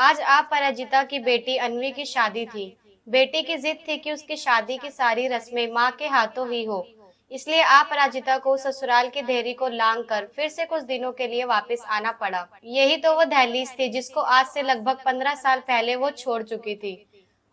आज अपराजिता की बेटी अन्वी की शादी थी। बेटी की जिद थी कि उसकी शादी की सारी रस्में माँ के हाथों ही हो। इसलिए अपराजिता को ससुराल के देहरी को लांग कर फिर से कुछ दिनों के लिए वापस आना पड़ा। यही तो वो दहलीज थी जिसको आज से लगभग 15 साल पहले वो छोड़ चुकी थी।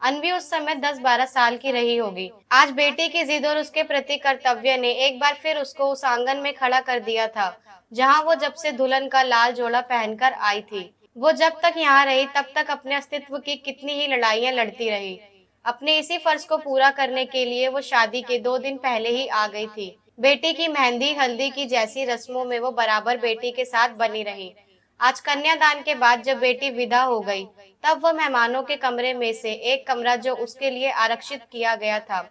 अन्वी उस समय 10-12 साल की रही होगी। आज बेटी की जिद और उसके प्रति कर्तव्य ने एक बार फिर उसको उस आंगन में खड़ा कर दिया था, जहाँ वो जब से दुल्हन का लाल जोड़ा पहनकर आई थी। वो जब तक यहाँ रही तब तक अपने अस्तित्व की कितनी ही लड़ाइयाँ लड़ती रही। अपने इसी फर्ज को पूरा करने के लिए वो शादी के 2 दिन पहले ही आ गई थी। बेटी की मेहंदी हल्दी की जैसी रस्मों में वो बराबर बेटी के साथ बनी रही। आज कन्यादान के बाद जब बेटी विदा हो गई, तब वह मेहमानों के कमरे में से एक कमरा जो उसके लिए आरक्षित किया गया था,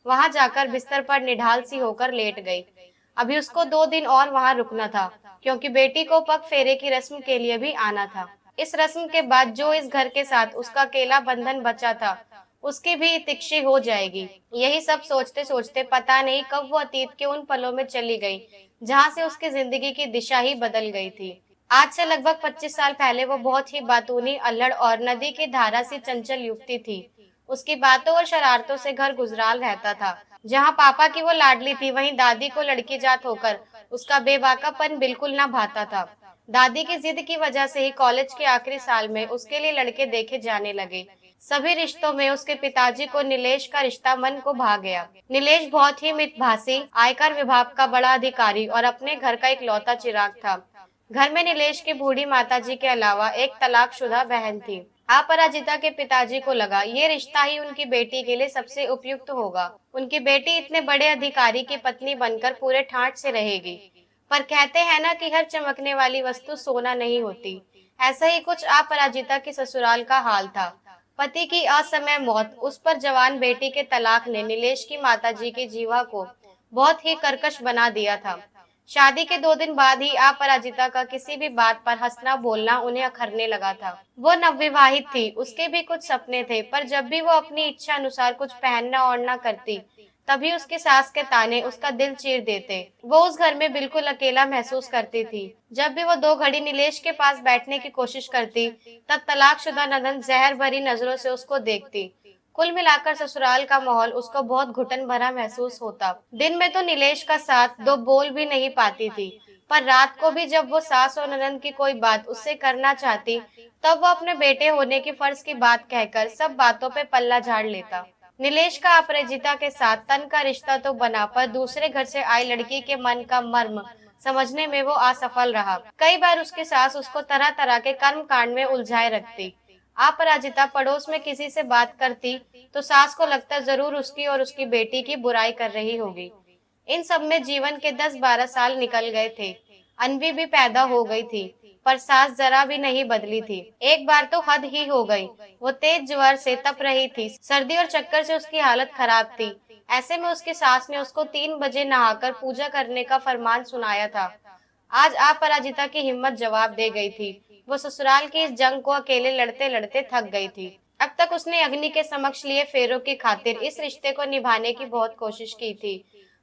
वहां जाकर बिस्तर पर निढाल सी होकर लेट गई। अभी उसको 2 दिन और वहां रुकना था, क्योंकि बेटी को पग फेरे की रस्म के लिए भी आना था। इस रस्म के बाद जो इस घर के साथ उसका अकेला बंधन बचा था, उसकी भी तिक्षी हो जाएगी। यही सब सोचते सोचते पता नहीं कब वो अतीत के उन पलों में चली गई, जहाँ से उसकी जिंदगी की दिशा ही बदल गई थी। आज से लगभग 25 साल पहले वो बहुत ही बातूनी, अल्हड़ और नदी की धारा सी चंचल युवती थी। उसकी बातों और शरारतों से घर गुजराल रहता था। जहाँ पापा की वो लाडली थी, वहीं दादी को लड़की जात होकर उसका बेबाकापन बिल्कुल ना भाता था। दादी की जिद की वजह से ही कॉलेज के आखिरी साल में उसके लिए लड़के देखे जाने लगे। सभी रिश्तों में उसके पिताजी को नीलेश का रिश्ता मन को भा गया। नीलेश बहुत ही मितभाषी, आयकर विभाग का बड़ा अधिकारी और अपने घर का इकलौता चिराग था। घर में नीलेश की बूढ़ी माताजी के अलावा एक तलाकशुदा बहन थी। अपराजिता के पिताजी को लगा ये रिश्ता ही उनकी बेटी के लिए सबसे उपयुक्त होगा। उनकी बेटी इतने बड़े अधिकारी की पत्नी बनकर पूरे ठाट से रहेगी। पर कहते हैं ना कि हर चमकने वाली वस्तु सोना नहीं होती। ऐसा ही कुछ अपराजिता की ससुराल का हाल था। पति की असमय मौत, उस पर जवान बेटी के तलाक ने नीलेश की माताजी की जीवा को बहुत ही कर्कश बना दिया था। शादी के 2 दिन बाद ही अपराजिता का किसी भी बात पर हंसना बोलना उन्हें अखरने लगा था। वो नवविवाहित थी, उसके भी कुछ सपने थे, पर जब भी वो अपनी इच्छा अनुसार कुछ पहनना ओढ़ना करती, तभी उसकी सास के ताने उसका दिल चीर देते। वो उस घर में बिल्कुल अकेला महसूस करती थी। जब भी वो 2 घड़ी नीलेश के पास बैठने की कोशिश करती, तब तलाकशुदा ननद जहर भरी नजरों से उसको देखती। कुल मिलाकर ससुराल का माहौल उसको बहुत घुटन भरा महसूस होता। दिन में तो नीलेश का साथ दो बोल भी नहीं पाती थी, पर रात को भी जब वो सास और ननद की कोई बात उससे करना चाहती, तब वो अपने बेटे होने की फर्ज की बात कहकर सब बातों पे पल्ला झाड़ लेता। नीलेश का अपराजिता के साथ तन का रिश्ता तो बना, पर दूसरे घर से आई लड़की के मन का मर्म समझने में वो असफल रहा। कई बार उसकी सास उसको तरह तरह के कर्म कांड में उलझाए रखती। अपराजिता पड़ोस में किसी से बात करती तो सास को लगता जरूर उसकी और उसकी बेटी की बुराई कर रही होगी। इन सब में जीवन के 10-12 साल निकल गए थे। अन्वी भी पैदा हो गई थी, पर सास जरा भी नहीं बदली थी। एक बार तो हद ही हो गई। वो तेज ज्वर से तप रही थी, सर्दी और चक्कर से उसकी हालत खराब थी। ऐसे में उसकी सास ने उसको 3 बजे नहाकर पूजा करने का फरमान सुनाया था। आज अपराजिता की हिम्मत जवाब दे गई थी। वो ससुराल की इस जंग को अकेले लड़ते लड़ते थक गई थी। अब तक उसने अग्नि के समक्ष लिए फेरों की खातिर इस रिश्ते को निभाने की बहुत कोशिश की थी,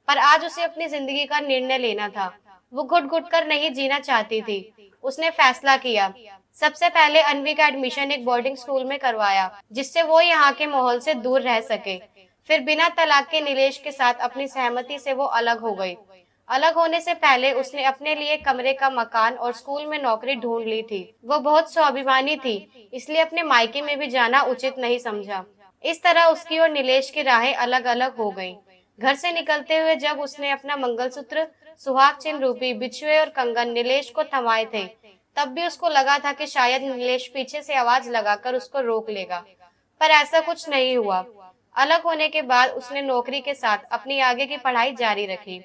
पर आज उसे अपनी जिंदगी का निर्णय लेना था। वो घुट घुट कर नहीं जीना चाहती थी। उसने फैसला किया। सबसे पहले अन्वी का एडमिशन एक बोर्डिंग स्कूल में करवाया, जिससे वो यहाँ के माहौल से दूर रह सके। फिर बिना तलाक के नीलेश के साथ अपनी सहमति से वो अलग हो गई। अलग होने से पहले उसने अपने लिए कमरे का मकान और स्कूल में नौकरी ढूंढ ली थी। वो बहुत स्वाभिमानी थी, इसलिए अपने मायके में भी जाना उचित नहीं समझा। इस तरह उसकी और नीलेश की राहें अलग अलग हो गईं। घर से निकलते हुए जब उसने अपना मंगलसूत्र, सुहाग चिन्ह रूपी बिछुए और कंगन नीलेश को थमाए थे, तब भी उसको लगा था कि शायद नीलेश पीछे से आवाज लगाकर उसको रोक लेगा, पर ऐसा कुछ नहीं हुआ। अलग होने के बाद उसने नौकरी के साथ अपनी आगे की पढ़ाई जारी रखी।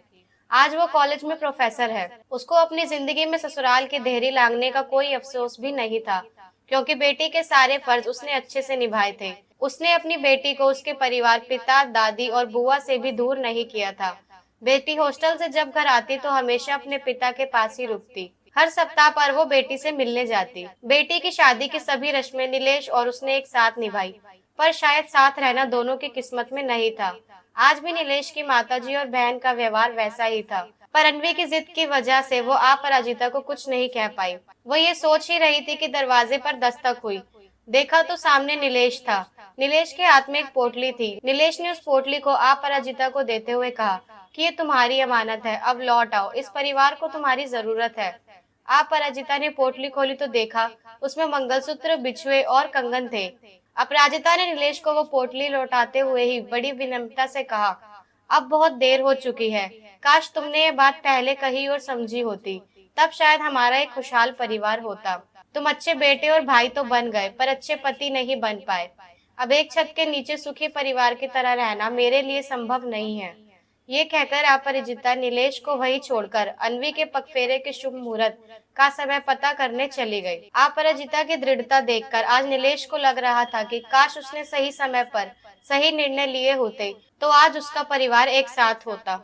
आज वो कॉलेज में प्रोफेसर है। उसको अपनी जिंदगी में ससुराल की देहरी लांघने का कोई अफसोस भी नहीं था, क्योंकि बेटी के सारे फर्ज उसने अच्छे से निभाए थे। उसने अपनी बेटी को उसके परिवार, पिता, दादी और बुआ से भी दूर नहीं किया था। बेटी हॉस्टल से जब घर आती तो हमेशा अपने पिता के पास ही रुकती। हर सप्ताह पर वो बेटी से मिलने जाती। बेटी की शादी की सभी रस्में नीलेश और उसने एक साथ निभाई, पर शायद साथ रहना दोनों की किस्मत में नहीं था। आज भी नीलेश की माताजी और बहन का व्यवहार वैसा ही था, पर अन्वी की जिद की वजह से वो अपराजिता को कुछ नहीं कह पाई। वो ये सोच ही रही थी कि दरवाजे पर दस्तक हुई। देखा तो सामने नीलेश था। नीलेश के हाथ में एक पोटली थी। नीलेश ने उस पोटली को अपराजिता को देते हुए कहा कि ये तुम्हारी अमानत है, अब लौट आओ, इस परिवार को तुम्हारी जरूरत है। अपराजिता ने पोटली खोली तो देखा उसमें मंगलसूत्र, बिछुए और कंगन थे। अपराजिता ने नीलेश को वो पोटली लौटाते हुए ही बड़ी विनम्रता से कहा, अब बहुत देर हो चुकी है, काश तुमने ये बात पहले कही और समझी होती, तब शायद हमारा एक खुशहाल परिवार होता। तुम अच्छे बेटे और भाई तो बन गए, पर अच्छे पति नहीं बन पाए। अब एक छत के नीचे सुखी परिवार की तरह रहना मेरे लिए संभव नहीं है। ये कहकर अपरिजिता नीलेश को वहीं छोड़कर अन्वी के पगफेरे के शुभ मुहूर्त का समय पता करने चली गई। अपराजिता की दृढ़ता देखकर आज नीलेश को लग रहा था कि काश उसने सही समय पर सही निर्णय लिए होते तो आज उसका परिवार एक साथ होता।